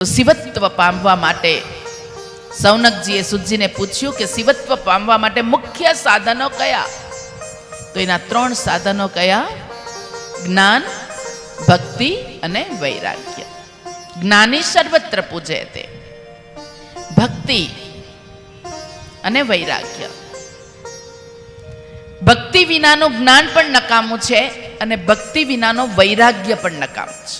શિવત્વ પામવા માટે સૌનકજીએ સુતજીને પૂછ્યું કે શિવત્વ પામવા માટે મુખ્ય સાધનો કયા? તો એના 3 સાધનો કયા? જ્ઞાન, ભક્તિ અને વૈરાગ્ય. જ્ઞાની સર્વત્ર પૂજ્યતે, ભક્તિ અને વૈરાગ્ય. ભક્તિ વિનાનું જ્ઞાન પણ નકામું છે અને ભક્તિ વિનાનો વૈરાગ્ય પણ નકામું છે.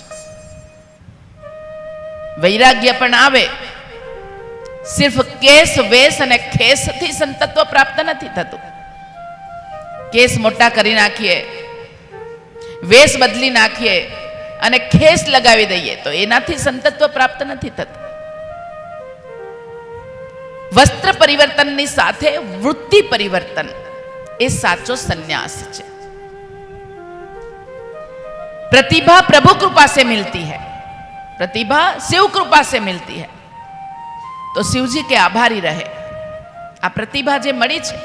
વૈરાગ્ય પણ આવે, સિર્ફ કેસ વેસ અને ખેસથી સંતત્વ પ્રાપ્ત નથી થતું. કેસ મોટા કરી નાખીએ, વેશ બદલી નાખીએ અને ખેસ લગાવી દઈએ તો એનાથી સંતત્વ પ્રાપ્ત નથી થતું. વસ્ત્ર પરિવર્તનની સાથે વૃત્તિ પરિવર્તન એ સાચો સંન્યાસ છે. प्रतिभा प्रभु कृपा से मिलती है, प्रतिभा शिव कृपा से मिलती है. तो शिवजी के आभारी रहे. આ પ્રતિભા જે મળી છે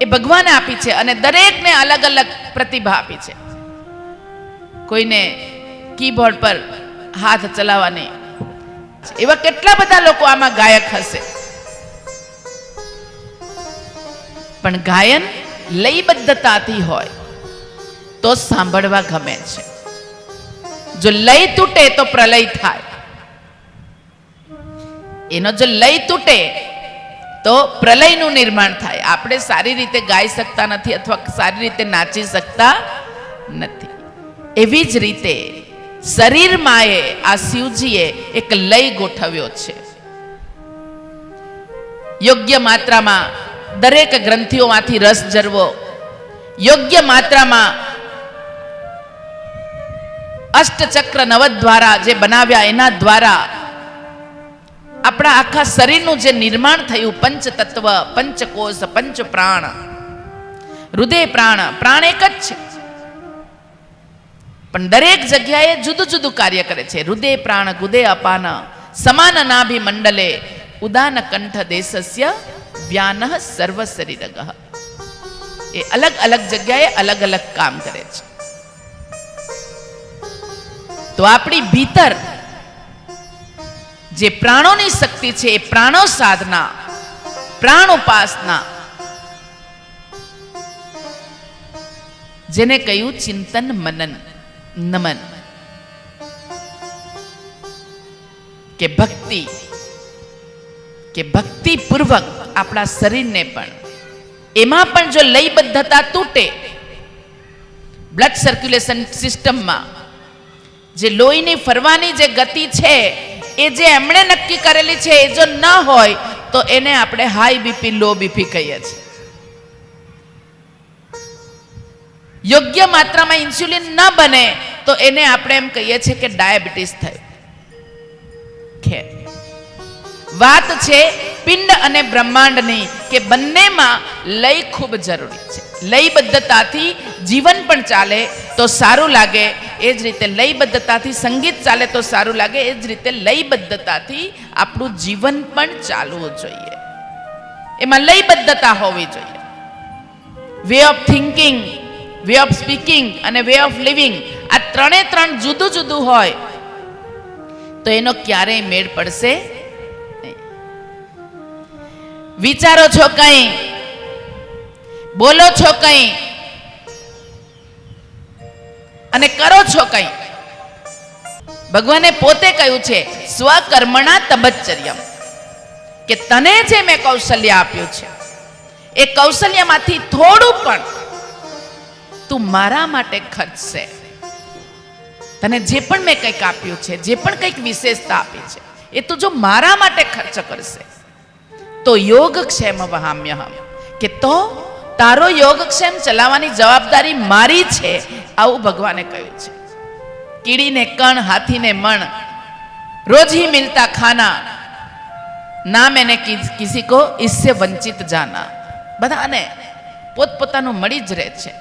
એ ભગવાને આપી છે અને દરેકને અલગ અલગ પ્રતિભા આપી છે. કોઈને કીબોર્ડ પર હાથ ચલાવવાની, એવા કેટલા બધા લોકો આમાં ગાયક હશે. પણ ગાયન લયબદ્ધતાથી હોય તો સાંભળવા ગમે છે. જો લય તૂટે તો પ્રલય થાય. એનો જો લય તૂટે તો પ્રલયનું નિર્માણ થાય. આપણે સારી રીતે ગાઈ શકતા નથી અથવા સારી રીતે નાચી શકતા નથી. એવી જ રીતે શરીરમાં આ શિવજીએ એક લય ગોઠવ્યો છે. યોગ્ય માત્રામાં દરેક ગ્રંથિઓમાંથી રસ ઝરવો, યોગ્ય માત્રામાં અષ્ટચક્ર નવદ દ્વારા જે બનાવ્યા એના દ્વારા આપણા આખા શરીરનું જે નિર્માણ થયું, પંચ તત્વ, પંચકોશ, પંચ પ્રાણ, હૃદય પ્રાણ, પ્રાણ એક જ છે પણ દરેક જગ્યાએ જુદું જુદું કાર્ય કરે છે. હૃદય પ્રાણ ગુદે અપાન સમાન નાભિ મંડલે ઉદાન કંઠ દેશસ્ય વ્યાનઃ સર્વ શરીરગઃ. એ અલગ અલગ જગ્યાએ અલગ અલગ કામ કરે છે. તો આપણી ભીતર જે પ્રાણોની શક્તિ છે એ પ્રાણો સાધના, પ્રાણ ઉપાસના, જેને કહ્યું ચિંતન મનન નમન, કે ભક્તિ, કે ભક્તિ પૂર્વક આપણા શરીરને પણ, એમાં પણ જો લયબદ્ધતા તૂટે, બ્લડ સર્ક્યુલેશન સિસ્ટમમાં જે લોહીની ફરવાની જે ગતિ છે એ જે એમણે નક્કી કરેલી છે એ જો ન હોય તો એને આપણે હાઈ બીપી, લો બીપી કહીએ છીએ. યોગ્ય માત્રામાં ઇન્સ્યુલિન ન બને તો એને આપણે એમ કહીએ છીએ કે ડાયાબિટીસ થયું. ખેર, વાત છે પિંડ અને બ્રહ્માંડની, કે બંનેમાં લય ખૂબ જરૂરી છે. લયબદ્ધતાથી જીવન પણ ચાલે તો સારું લાગે, એ જ રીતે લયબદ્ધતાથી સંગીત ચાલે તો સારું લાગે, એ જ રીતે લયબદ્ધતાથી આપણું જીવન પણ ચાલવું જોઈએ. એમાં લયબદ્ધતા હોવી જોઈએ. Way of thinking, way of speaking અને વે ઓફ લિવિંગ, આ ત્રણે જુદું જુદું હોય તો એનો ક્યારેય મેળ પડશે નહીં. વિચારો છો કંઈ, બોલો છો કંઈ અને કરો છો કંઈ. ભગવાને પોતે કહ્યું છે સ્વકર્મણા તપશ્ચર્યમ, કે તને જે મેં કૌશલ્ય આપ્યું છે એ કૌશલ્યમાંથી થોડું પણ તું મારા માટે ખર્ચશે. તને જે પણ મેં કંઈક આપ્યું છે, જે પણ કંઈક વિશેષતા આપી છે, એ તું જો મારા માટે ખર્ચ કરશે તો યોગક્ષેમ વહામ્યહમ, કે તો તારો યોગક્ષેમ ચલાવવાની જવાબદારી મારી છે, આવું ભગવાને કહ્યું છે. કીડીને કણ, હાથીને મણ, રોજ ही मिलता खाना, ના મેને કિસી કો इससे वंचित जाना. બધાને પોતપોતાનું મળી જ રહે છે.